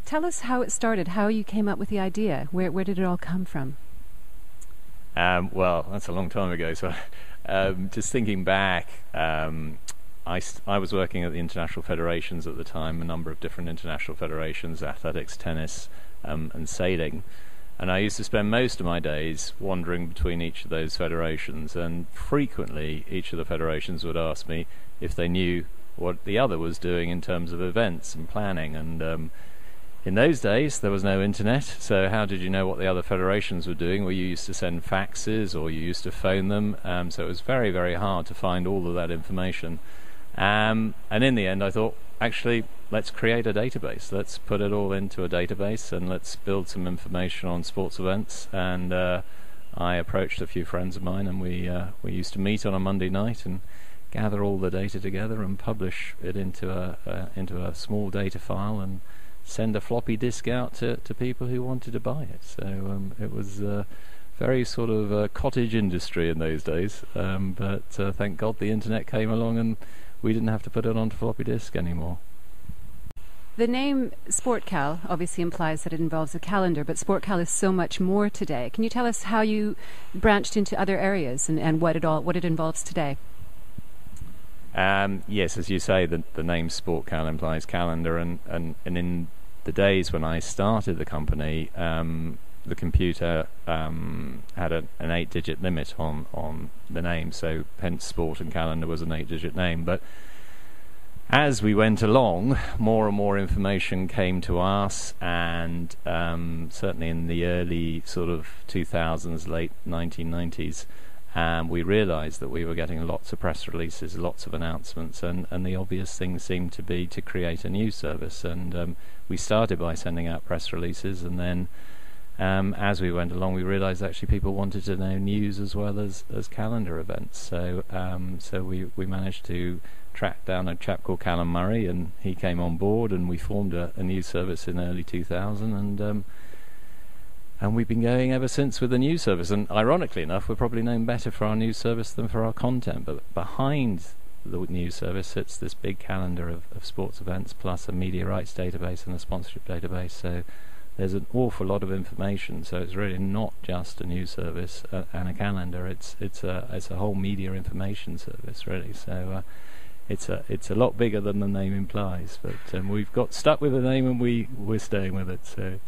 Tell us how it started, how you came up with the idea. Where did it all come from? Well, that's a long time ago. So, just thinking back, I was working at the international federations at the time, a number of different international federations, athletics, tennis, and sailing. And I used to spend most of my days wandering between each of those federations, and frequently each of the federations would ask me if they knew what the other was doing in terms of events and planning. And in those days there was no internet, so how did you know what the other federations were doing? Well, you used to send faxes or you used to phone them, so it was very, very hard to find all of that information. And in the end I thought, actually, let's create a database. Let's put it all into a database and let's build some information on sports events. And I approached a few friends of mine, and we used to meet on a Monday night and gather all the data together and publish it into a small data file and send a floppy disk out to people who wanted to buy it. So it was very sort of cottage industry in those days, but thank God the internet came along and we didn't have to put it onto floppy disk anymore. The name Sportcal obviously implies that it involves a calendar, but Sportcal is so much more today. Can you tell us how you branched into other areas and what it involves today? Yes, as you say, the name Sportcal implies calendar, and in the days when I started the company, the computer had an 8-digit limit on the name, so hence Sport and Calendar was an 8-digit name. But as we went along, more and more information came to us, and certainly in the early sort of 2000s, late 1990s, we realized that we were getting lots of press releases, lots of announcements, and the obvious thing seemed to be to create a news service. And we started by sending out press releases, and then as we went along we realized actually people wanted to know news as well as calendar events. So we managed to track down a chap called Callum Murray, and he came on board, and we formed a news service in early 2000, and we've been going ever since with the news service. And ironically enough, we're probably known better for our news service than for our content, but behind the news service sits this big calendar of sports events, plus a media rights database and a sponsorship database. So there's an awful lot of information, so it's really not just a news service and a calendar, it's a whole media information service, really. So it's a lot bigger than the name implies, but we've got stuck with the name, and we're staying with it. So